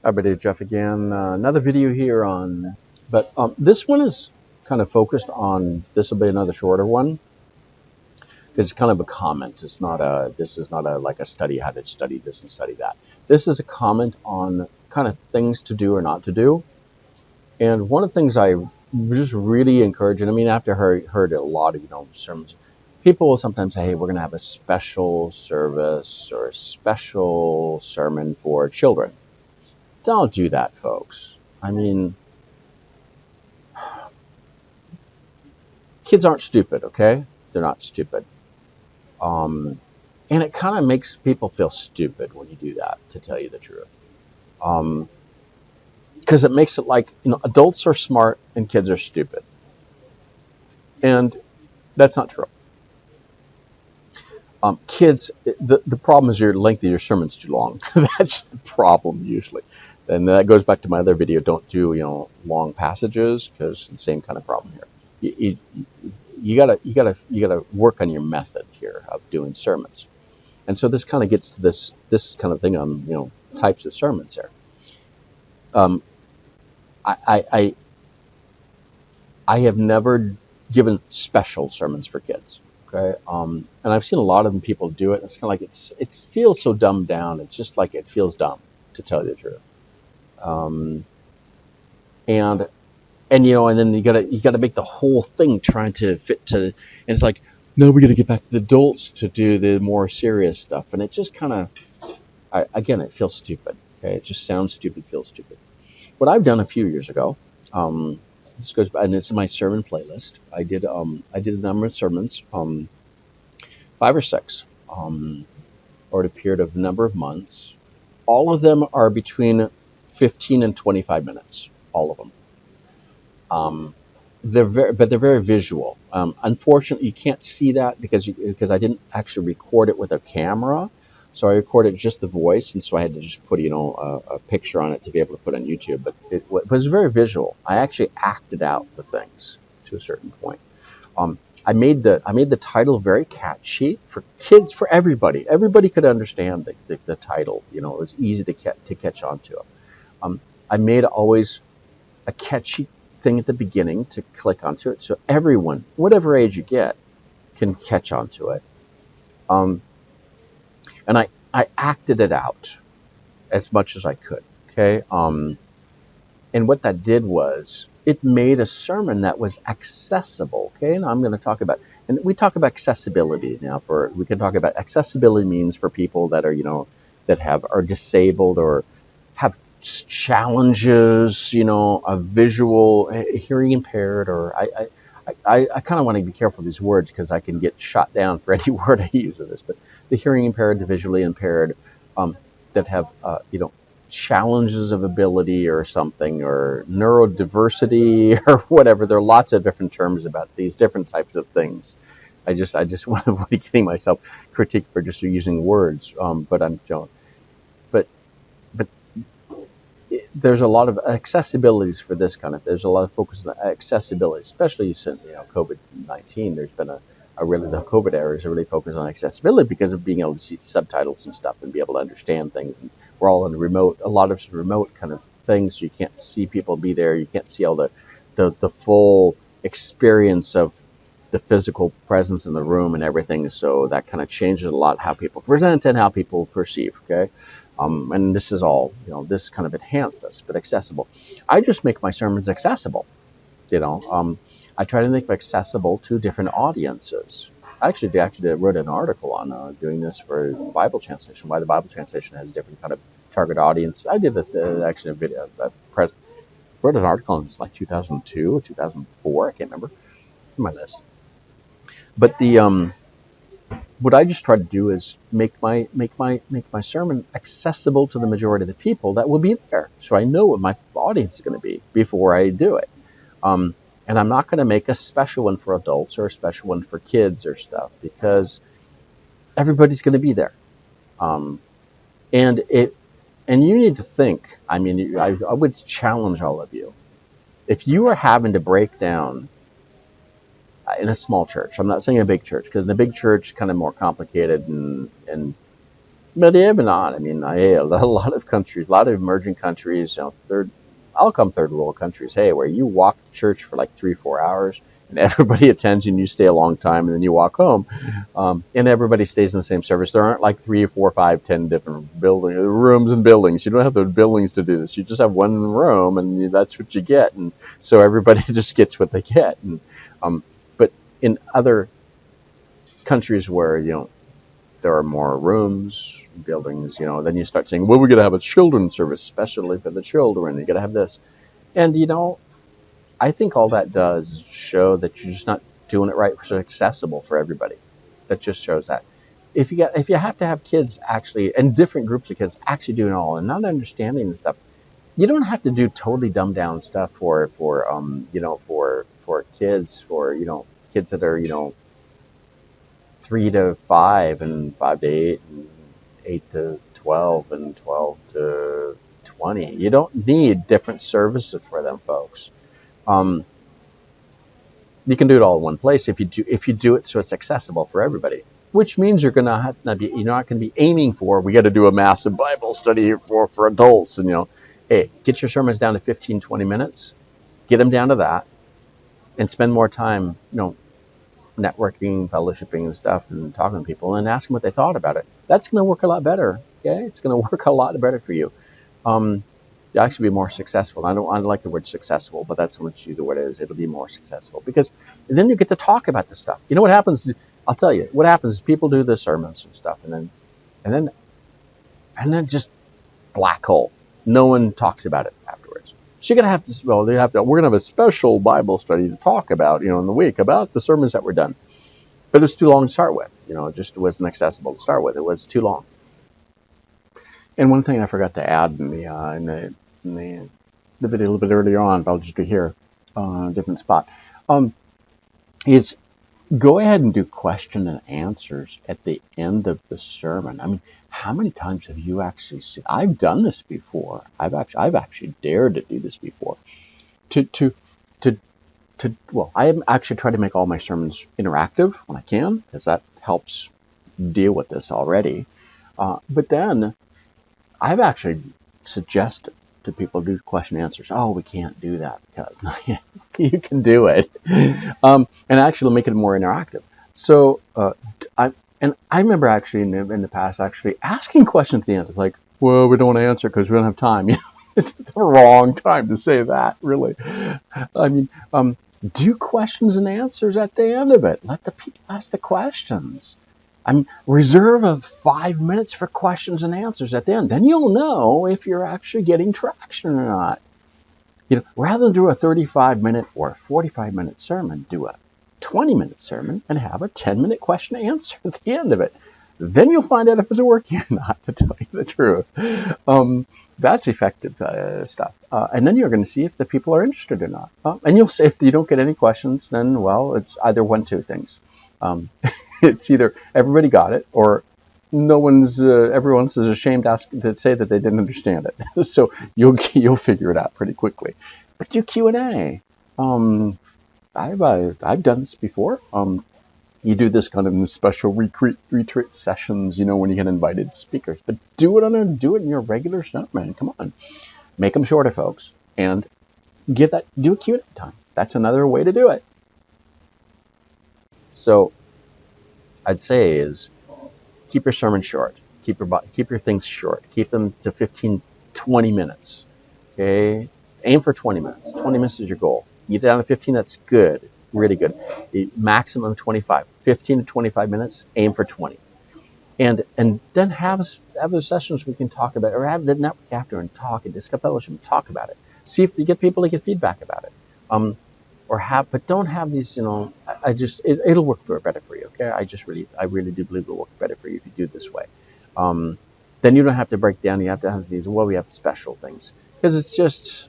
Hi, buddy, Jeff again. Another video here but this one is kind of focused on. This will be another shorter one. It's kind of a comment. This is not a like a study how to study this and study that. This is a comment on kind of things to do or not to do. And one of the things I just really encourage, and I mean, after heard a lot of sermons, people will sometimes say, "Hey, we're going to have a special service or a special sermon for children." Don't do that, folks. I mean, kids aren't stupid, okay? They're not stupid. And it kind of makes people feel stupid when you do that, to tell you the truth. Because it makes it like, adults are smart and kids are stupid. And that's not true. Kids, the problem is your length of your sermon's too long. That's the problem usually. And that goes back to my other video. Don't do, long passages, because it's the same kind of problem here. You gotta work on your method here of doing sermons. And so this kind of gets to this kind of thing on, types of sermons here. I have never given special sermons for kids. Okay. And I've seen a lot of people do it. It's kind of like it feels so dumbed down. It's just like it feels dumb, to tell you the truth. And then you gotta make the whole thing trying to fit to, and it's like, no, we gotta get back to the adults to do the more serious stuff, and it just kind of, again, it feels stupid. Okay, it just sounds stupid, feels stupid. What I've done a few years ago, this goes, and it's in my sermon playlist. I did a number of sermons, 5 or 6, over a period of a number of months. All of them are between 15 and 25 minutes. All of them. They're very visual. Unfortunately, you can't see that because I didn't actually record it with a camera, so I recorded just the voice, and so I had to just put a picture on it to be able to put on YouTube. But it was very visual. I actually acted out the things to a certain point. I made the title very catchy for kids, for everybody. Everybody could understand the title. It was easy to catch on to it. I made always a catchy thing at the beginning to click onto it, so everyone, whatever age you get, can catch onto it. And I acted it out as much as I could. Okay. And what that did was it made a sermon that was accessible. Okay. And I'm going to talk about, and we talk about accessibility now. We can talk about accessibility means for people that are, are disabled or have challenges, a visual, hearing impaired, or I kind of want to be careful with these words because I can get shot down for any word I use of this. But the hearing impaired, the visually impaired, that have challenges of ability or something, or neurodiversity or whatever. There are lots of different terms about these different types of things. I just want to avoid getting myself critiqued for just using words, but I'm don't. But there's a lot of accessibilities for this kind of. There's a lot of focus on accessibility, especially since COVID-19. There's been really, the COVID era is really focused on accessibility because of being able to see subtitles and stuff and be able to understand things. And we're all in a lot of remote kind of things. So you can't see people be there. You can't see all the full experience of the physical presence in the room and everything. So that kind of changes a lot how people present and how people perceive. Okay. And this is all, this kind of enhance this, but accessible. I just make my sermons accessible. I try to make them accessible to different audiences. I actually wrote an article on doing this for Bible translation, why the Bible translation has different kind of target audience. I did actually a video, wrote an article on this like 2002 or 2004, I can't remember. It's in my list. But what I just try to do is make my sermon accessible to the majority of the people that will be there, so I know what my audience is going to be before I do it. And I'm not going to make a special one for adults or a special one for kids or stuff, because everybody's going to be there. And you need to think. I mean, I would challenge all of you. If you are having to break down in a small church, I'm not saying a big church, because in a big church, kind of more complicated, and But even not, I mean, a lot of countries, a lot of emerging countries, I'll come third world countries, hey, where you walk to church for like 3 or 4 hours and everybody attends you and you stay a long time and then you walk home, and everybody stays in the same service. There aren't like 3 or 4, 5, 10 different rooms and buildings. You don't have the buildings to do this. You just have one room and that's what you get. And so everybody just gets what they get. And, but in other countries where, there are more rooms, buildings, then you start saying, well, we're going to have a children's service, especially for the children. You're going to have this. And, I think all that does show that you're just not doing it right, so accessible for everybody. That just shows that. If you have to have kids actually, and different groups of kids actually doing it all and not understanding the stuff, you don't have to do totally dumbed down stuff for kids, kids that are, 3 to 5 and 5 to 8 and 8 to 12 and 12 to 20. You don't need different services for them folks. You can do it all in one place if you do it so it's accessible for everybody. Which means you're not going to be aiming for, we got to do a massive Bible study for adults, and hey, get your sermons down to 15, 20 minutes, get them down to that, and spend more time, networking, fellowshipping and stuff, and talking to people and ask them what they thought about it. That's going to work a lot better. Okay, it's going to work a lot better for you. You'll actually be more successful. I don't like the word successful, but that's what it is. It'll be more successful because then you get to talk about the stuff. You know what happens? I'll tell you what happens is people do the sermons and stuff, and then just black hole. No one talks about it afterwards. So you're gonna have to. Well, we're gonna have a special Bible study to talk about, in the week about the sermons that were done. But it's too long to start with. It just wasn't accessible to start with. It was too long. And one thing I forgot to add in the video a little bit earlier on, but I'll just be here on a different spot, is go ahead and do question and answers at the end of the sermon. I mean, how many times have you actually seen? I've done this before. I've actually dared to do this before. Well, I actually try to make all my sermons interactive when I can, because that helps deal with this already. But then I've actually suggested to people do question and answers. Oh, we can't do that because you can do it, and actually make it more interactive. So I remember actually in the past actually asking questions at the end, like, well, we don't want to answer because we don't have time. It's the wrong time to say that, really. I mean, do questions and answers at the end of it. Let the people ask the questions. Reserve 5 minutes for questions and answers at the end. Then you'll know if you're actually getting traction or not. Rather than do a 35-minute or 45-minute sermon, do a 20-minute sermon and have a 10-minute question and answer at the end of it. Then you'll find out if it's working or not, to tell you the truth. That's effective stuff. And then you're going to see if the people are interested or not. And you'll say if you don't get any questions, then, well, it's either one, two things. It's either everybody got it, or everyone's ashamed to say that they didn't understand it. So you'll figure it out pretty quickly. But do Q&A. I've done this before. You do this kind of in special retreat sessions, when you get invited speakers. But do it in your regular sermon. Come on, make them shorter, folks, and do a Q&A time. That's another way to do it. So I'd say is keep your sermon short. Keep your things short. Keep them to 15, 20 minutes. Okay, aim for 20 minutes. 20 minutes is your goal. You get down to 15. That's good. Really good. The maximum 25. 15 to 25 minutes. Aim for 20. And then have those sessions we can talk about, or have the network after and talk and discuss fellowship and talk about it. See if you get people to get feedback about it. But don't have these, it'll work better for you. Okay. I really do believe it'll work better for you if you do it this way. Then you don't have to break down. You have to have these, we have special things, because it's just,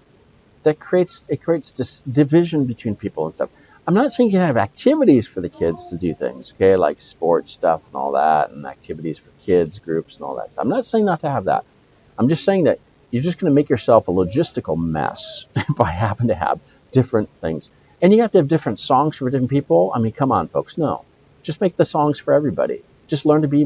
it creates this division between people and stuff. I'm not saying you can have activities for the kids to do things, okay, like sports stuff and all that, and activities for kids groups and all that. So I'm not saying not to have that. I'm just saying that you're just going to make yourself a logistical mess if I happen to have different things. And you have to have different songs for different people. Come on, folks. No, just make the songs for everybody. Just learn to be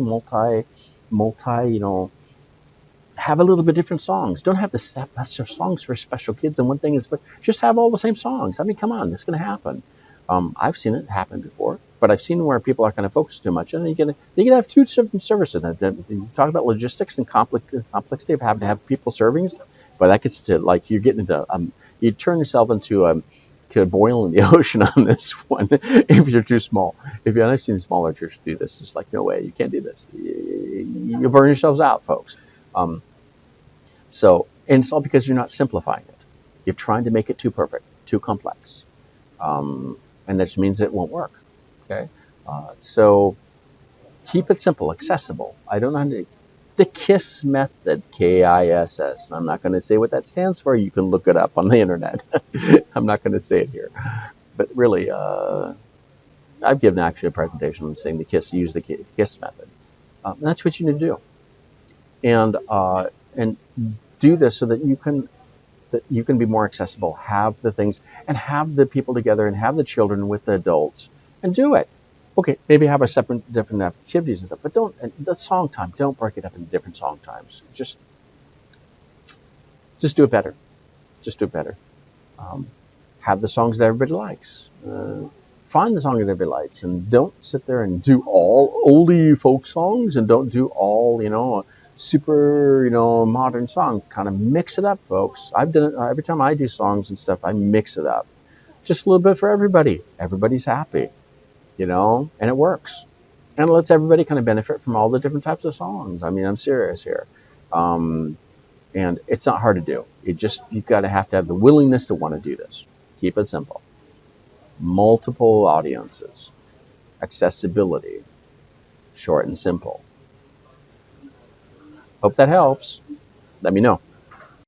have a little bit different songs. Don't have the special songs for special kids and one thing is, but just have all the same songs. I mean, come on, it's going to happen. I've seen it happen before, but I've seen where people are kind of focused too much, and you can have two different services. You talk about logistics and complexity of having to have people serving, but that gets to like you're getting into you turn yourself into to boil in the ocean on this one if you're too small. If you I've seen smaller churches do this, it's like no way, you can't do this. You burn yourselves out, folks. Um, and it's all because you're not simplifying it. You're trying to make it too perfect, too complex, and that just means it won't work. Okay, so keep it simple, accessible. I don't know how to. The KISS method, KISS. I'm not going to say what that stands for. You can look it up on the internet. I'm not going to say it here, but really, I've given actually a presentation saying use the KISS method. That's what you need to do, and do this so that you can be more accessible, have the things, and have the people together, and have the children with the adults, and do it. Okay, maybe have a separate, different activities and stuff, but don't the song time. Don't break it up into different song times. Just do it better. Just do it better. Um, have the songs that everybody likes. Find the song that everybody likes, and don't sit there and do all oldie folk songs, and don't do all super modern song. Kind of mix it up, folks. I've done it every time I do songs and stuff. I mix it up, just a little bit for everybody. Everybody's happy, and it works, and it lets everybody kind of benefit from all the different types of songs. I mean, I'm serious here, and it's not hard to do. You've got to have the willingness to want to do this. Keep it simple. Multiple audiences, accessibility, short and simple. Hope that helps. Let me know.